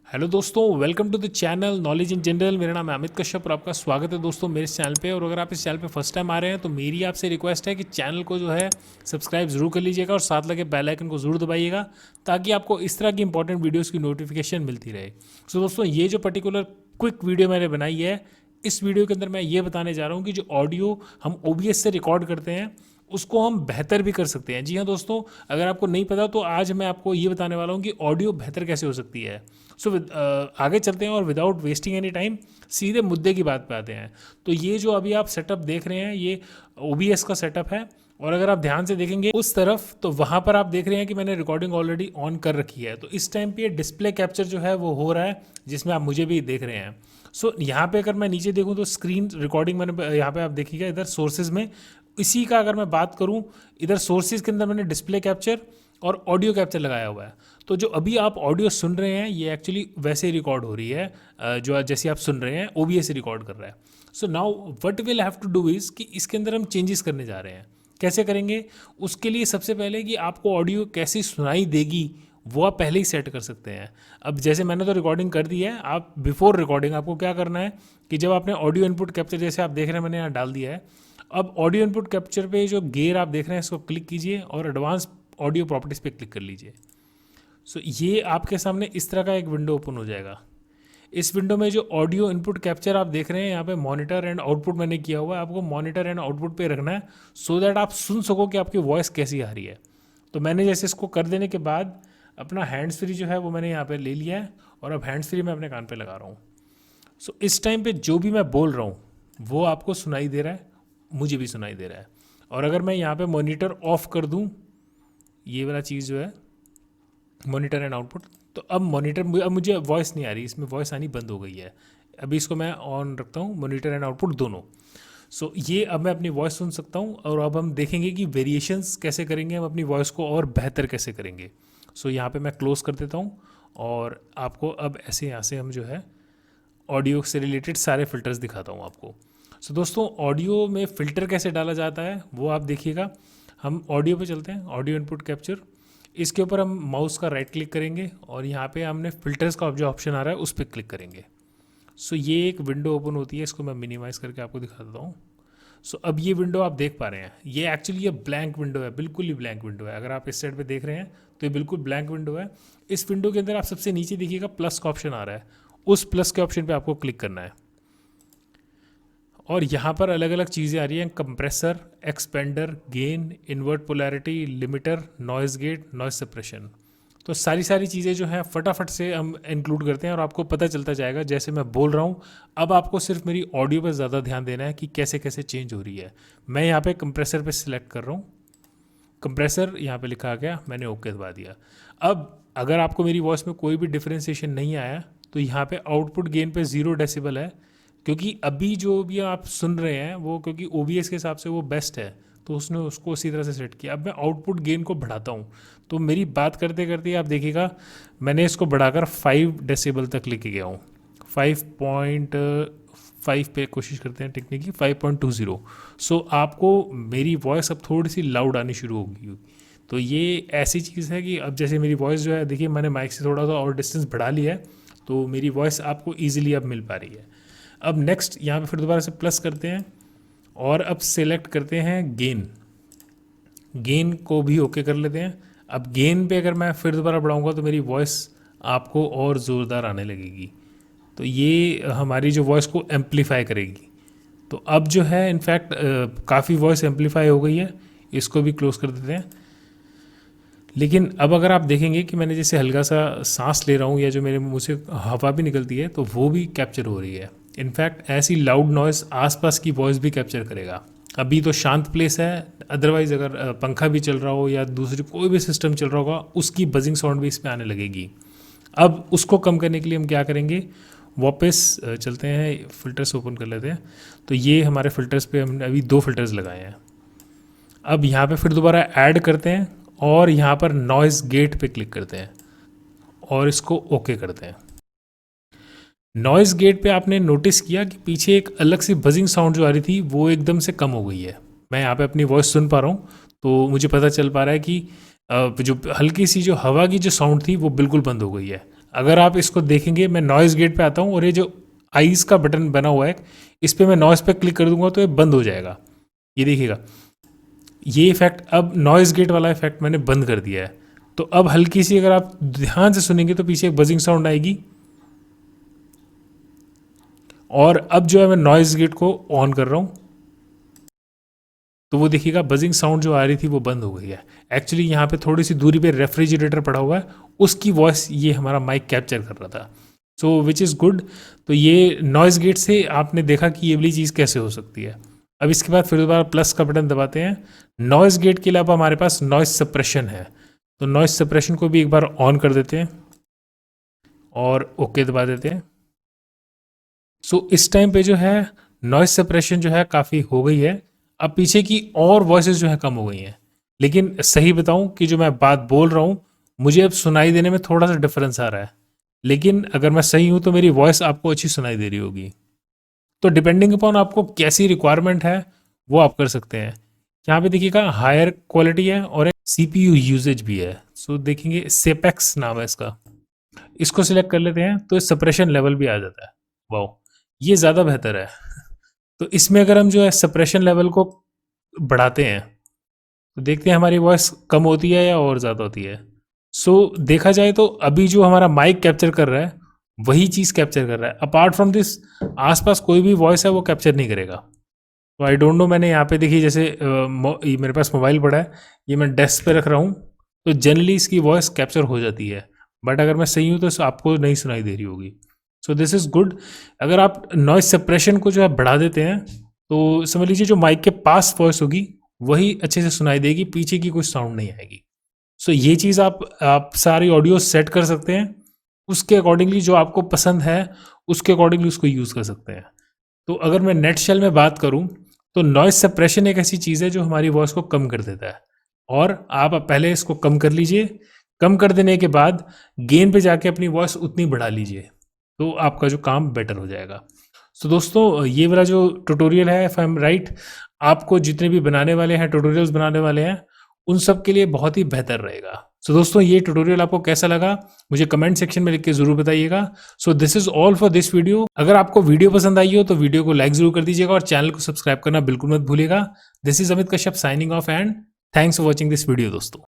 Hello दोस्तों, welcome to the channel knowledge in general. मेरा नाम है अमित कश्यप और आपका स्वागत है दोस्तों मेरे इस चैनल पे। और अगर आप इस चैनल पे फर्स्ट टाइम आ रहे हैं तो मेरी आपसे रिक्वेस्ट है कि चैनल को जो है सब्सक्राइब जरूर कर लीजिएगा और साथ लगे बेल आइकन को जरूर दबाइएगा ताकि आपको इस तरह की इंपॉर्टेंट वीडियोज़ की नोटिफिकेशन मिलती रहे। सो दोस्तों, ये जो पर्टिकुलर क्विक वीडियो मैंने बनाई है, इस वीडियो के अंदर मैं ये बताने जा रहा हूँ कि जो ऑडियो हम OBS से रिकॉर्ड करते हैं उसको हम बेहतर भी कर सकते हैं। जी हाँ दोस्तों, अगर आपको नहीं पता तो आज मैं आपको ये बताने वाला हूँ कि ऑडियो बेहतर कैसे हो सकती है। सो आगे चलते हैं और विदाउट वेस्टिंग एनी टाइम सीधे मुद्दे की बात पे आते हैं। तो ये जो अभी आप सेटअप देख रहे हैं ये OBS का सेटअप है। और अगर आप ध्यान से देखेंगे उस तरफ तो वहाँ पर आप देख रहे हैं कि मैंने रिकॉर्डिंग ऑलरेडी ऑन कर रखी है। तो इस टाइम पे डिस्प्ले कैप्चर जो है वो हो रहा है जिसमें आप मुझे भी देख रहे हैं। सो यहाँ पे अगर मैं नीचे देखूँ तो स्क्रीन रिकॉर्डिंग मैंने यहाँ पे आप देखिएगा इधर सोर्सेज में इसी का अगर मैं बात करूं, इधर सोर्सेज के अंदर मैंने डिस्प्ले कैप्चर और ऑडियो कैप्चर लगाया हुआ है। तो जो अभी आप ऑडियो सुन रहे हैं ये एक्चुअली वैसे ही रिकॉर्ड हो रही है जो जैसे आप सुन रहे हैं OBS से रिकॉर्ड कर रहा है। So now what will have to do is कि इसके अंदर हम चेंजेस करने जा रहे हैं। कैसे करेंगे? उसके लिए सबसे पहले कि आपको ऑडियो कैसी सुनाई देगी वो आप पहले ही सेट कर सकते हैं। अब जैसे मैंने तो रिकॉर्डिंग कर दी है, आप बिफोर रिकॉर्डिंग आपको क्या करना है कि जब आपने ऑडियो इनपुट कैप्चर जैसे आप देख रहे हैं मैंने यहाँ डाल दिया है। अब ऑडियो इनपुट कैप्चर पे जो गेयर आप देख रहे हैं इसको क्लिक कीजिए और एडवांस ऑडियो प्रॉपर्टीज़ पे क्लिक कर लीजिए। सो ये आपके सामने इस तरह का एक विंडो ओपन हो जाएगा। इस विंडो में जो ऑडियो इनपुट कैप्चर आप देख रहे हैं यहाँ पे मॉनिटर एंड आउटपुट मैंने किया हुआ है। आपको मॉनिटर एंड आउटपुट पे रखना है सो दैट आप सुन सको कि आपकी वॉइस कैसी आ रही है। तो मैंने जैसे इसको कर देने के बाद अपना हैंड्स फ्री जो है वो मैंने यहाँ पे ले लिया है और अब हैंड्स फ्री मैं अपने कान पे लगा रहा हूँ। सो इस टाइम पे जो भी मैं बोल रहा हूँ वो आपको सुनाई दे रहा है, मुझे भी सुनाई दे रहा है। और अगर मैं यहाँ पे मॉनिटर ऑफ कर दूँ, ये वाला चीज़ जो है मॉनिटर एंड आउटपुट, तो अब अब मुझे वॉइस नहीं आ रही, इसमें वॉइस आनी बंद हो गई है। अभी इसको मैं ऑन रखता हूँ, मॉनिटर एंड आउटपुट दोनों। सो ये अब मैं अपनी वॉइस सुन सकता हूँ और अब हम देखेंगे कि वेरिएशंस कैसे करेंगे, हम अपनी वॉइस को और बेहतर कैसे करेंगे। सो यहाँ पे मैं क्लोज़ कर देता हूँ और आपको अब ऐसे यहाँ से हम जो है ऑडियो से रिलेटेड सारे फिल्टर्स दिखाता हूँ आपको। सो दोस्तों, ऑडियो में फ़िल्टर कैसे डाला जाता है वो आप देखिएगा। हम ऑडियो पे चलते हैं, ऑडियो इनपुट कैप्चर। इसके ऊपर हम माउस का राइट क्लिक करेंगे और यहाँ पे हमने फ़िल्टर्स का जो ऑप्शन आ रहा है उस पर क्लिक करेंगे। सो ये एक विंडो ओपन होती है, इसको मैं मिनिमाइज़ करके आपको दिखा देता हूँ। सो अब ये विंडो आप देख पा रहे हैं, ये एक्चुअली ये ब्लैंक विंडो है, बिल्कुल ही ब्लैंक विंडो है। अगर आप इस साइड पे देख रहे हैं तो ये बिल्कुल ब्लैंक विंडो है। इस विंडो के अंदर आप सबसे नीचे देखिएगा प्लस का ऑप्शन आ रहा है, उस प्लस के ऑप्शन पे आपको क्लिक करना है और यहाँ पर अलग अलग चीज़ें आ रही हैं, compressor, expander, gain, invert polarity, limiter, noise gate, noise suppression. तो सारी चीज़ें जो हैं फटाफट से हम इंक्लूड करते हैं और आपको पता चलता जाएगा जैसे मैं बोल रहा हूँ। अब आपको सिर्फ मेरी ऑडियो पर ज़्यादा ध्यान देना है कि कैसे कैसे चेंज हो रही है। मैं यहाँ पे कंप्रेसर पे सिलेक्ट कर रहा हूँ, कंप्रेसर यहाँ पे लिखा आ गया, मैंने ओके दबा दिया। अब अगर आपको मेरी वॉइस में कोई भी डिफरेंशिएशन नहीं आया तो यहाँ पे आउटपुट गेन पे 0 डेसिबल है, क्योंकि अभी जो भी आप सुन रहे हैं वो क्योंकि OBS के हिसाब से वो बेस्ट है तो उसने उसको उसी तरह से सेट किया। अब मैं आउटपुट गेन को बढ़ाता हूँ तो मेरी बात करते करते आप देखिएगा मैंने इसको बढ़ाकर 5 डेसिबल तक लेके गया हूँ। 5.5 पे कोशिश करते हैं टिकने की, 5.20। सो आपको मेरी वॉइस अब थोड़ी सी लाउड आनी शुरू होगी। तो ये ऐसी चीज़ है कि अब जैसे मेरी वॉइस जो है देखिए मैंने माइक से थोड़ा सा और डिस्टेंस बढ़ा लिया है तो मेरी वॉइस आपको ईजिली अब मिल पा रही है। अब नेक्स्ट यहाँ पे फिर दोबारा से प्लस करते हैं और अब सेलेक्ट करते हैं गेन को भी ओके कर लेते हैं। अब गेन पे अगर मैं फिर दोबारा बढ़ाऊंगा तो मेरी वॉइस आपको और ज़ोरदार आने लगेगी, तो ये हमारी जो वॉइस को एम्पलीफाई करेगी। तो अब जो है इनफैक्ट काफ़ी वॉइस एम्पलीफाई हो गई है, इसको भी क्लोज कर देते हैं। लेकिन अब अगर आप देखेंगे कि मैंने जैसे हल्का सा सांस ले रहा हूँ या जो मेरे मुंह से हवा भी निकलती है तो वो भी कैप्चर हो रही है। इनफैक्ट ऐसी लाउड नॉइज़ आसपास की वॉइस भी कैप्चर करेगा। अभी तो शांत प्लेस है, अदरवाइज़ अगर पंखा भी चल रहा हो या दूसरी कोई भी सिस्टम चल रहा होगा उसकी बजिंग साउंड भी इस पर आने लगेगी। अब उसको कम करने के लिए हम क्या करेंगे, वापस चलते हैं, फ़िल्टर्स ओपन कर लेते हैं। तो ये हमारे फ़िल्टर्स पे हमने अभी 2 फ़िल्टर्स लगाए हैं। अब यहाँ पे फिर दोबारा ऐड करते हैं और यहाँ पर नॉइज़ गेट पे क्लिक करते हैं और इसको ओके करते हैं। नॉइज़ गेट पे आपने नोटिस किया कि पीछे एक अलग सी बजिंग साउंड जो आ रही थी वो एकदम से कम हो गई है। मैं यहाँ पे अपनी वॉइस सुन पा रहा हूँ तो मुझे पता चल पा रहा है कि जो हल्की सी जो हवा की जो साउंड थी वो बिल्कुल बंद हो गई है। अगर आप इसको देखेंगे, मैं नॉइज़ गेट पे आता हूँ और ये जो आइज़ का बटन बना हुआ है, इस पे मैं नॉइज़ पे क्लिक कर दूंगा तो ये बंद हो जाएगा। ये देखिएगा, ये इफेक्ट, अब नॉइज़ गेट वाला इफेक्ट मैंने बंद कर दिया है। तो अब हल्की सी अगर आप ध्यान से सुनेंगे तो पीछे एक बजिंग साउंड आएगी। और अब जो है मैं नॉइज़ गेट को ऑन कर रहा हूँ तो वो देखिएगा बजिंग साउंड जो आ रही थी वो बंद हो गई है। एक्चुअली यहाँ पे थोड़ी सी दूरी पे रेफ्रिजरेटर पड़ा हुआ है, उसकी वॉइस ये हमारा माइक कैप्चर कर रहा था। सो विच इज़ गुड। तो ये नॉइज़ गेट से आपने देखा कि ये वाली चीज़ कैसे हो सकती है। अब इसके बाद फिर दोबारा प्लस का बटन दबाते हैं। नॉइज़ गेट के अलावा हमारे पास नॉइज़ सप्रेशन है, तो नॉइज़ सप्रेशन को भी एक बार ऑन कर देते हैं और ओके दबा देते हैं। सो इस टाइम पे जो है नॉइज़ सप्रेशन जो है काफ़ी हो गई है। अब पीछे की और वॉइसेस जो है कम हो गई हैं, लेकिन सही बताऊं कि जो मैं बात बोल रहा हूं मुझे अब सुनाई देने में थोड़ा सा डिफरेंस आ रहा है, लेकिन अगर मैं सही हूं तो मेरी वॉइस आपको अच्छी सुनाई दे रही होगी। तो डिपेंडिंग अपॉन आपको कैसी रिक्वायरमेंट है वो आप कर सकते हैं। यहाँ पे देखिएगा हायर क्वालिटी है और एक CPU यूजेज भी है। सो देखेंगे सेपेक्स नाम है इसका, इसको सिलेक्ट कर लेते हैं तो सप्रेशन लेवल भी आ जाता है। वाओ, ये ज़्यादा बेहतर है। तो इसमें अगर हम जो है सप्रेशन लेवल को बढ़ाते हैं तो देखते हैं हमारी वॉइस कम होती है या और ज़्यादा होती है। सो देखा जाए तो अभी जो हमारा माइक कैप्चर कर रहा है वही चीज़ कैप्चर कर रहा है। अपार्ट फ्रॉम दिस आसपास कोई भी वॉइस है वो कैप्चर नहीं करेगा। तो आई डोंट नो, मैंने यहाँ पे देखिए जैसे ये मेरे पास मोबाइल पड़ा है, ये मैं डेस्क पे रख रहा हूँ तो जनरली इसकी वॉइस कैप्चर हो जाती है, बट अगर मैं सही हूँ तो आपको नहीं सुनाई दे रही होगी। So this is good. अगर आप नॉइज सप्रेशन को जो है बढ़ा देते हैं तो समझ लीजिए जो माइक के पास वॉइस होगी वही अच्छे से सुनाई देगी, पीछे की कुछ साउंड नहीं आएगी। सो ये चीज़ आप सारी ऑडियो सेट कर सकते हैं, उसके अकॉर्डिंगली जो आपको पसंद है उसके अकॉर्डिंगली उसको यूज़ कर सकते हैं। तो अगर मैं नेट शेल में बात करूं तो नॉइज सप्रेशन एक ऐसी चीज़ है जो हमारी वॉइस को कम कर देता है, और आप पहले इसको कम कर लीजिए। कम कर देने के बाद गेन पे जाके अपनी वॉइस उतनी बढ़ा लीजिए तो आपका जो काम बेटर हो जाएगा। तो दोस्तों ये वाला जो ट्यूटोरियल है, इफ आई एम राइट, आपको जितने भी बनाने वाले हैं, ट्यूटोरियल्स बनाने वाले हैं, उन सब के लिए बहुत ही बेहतर रहेगा। सो दोस्तों ये ट्यूटोरियल आपको कैसा लगा मुझे कमेंट सेक्शन में लिख के जरूर बताइएगा। So this is all for this video. अगर आपको वीडियो पसंद आई हो तो वीडियो को लाइक जरूर कर दीजिएगा और चैनल को सब्सक्राइब करना बिल्कुल मत भूलिएगा। This is Amit Kashyap signing off and thanks for watching this video दोस्तों।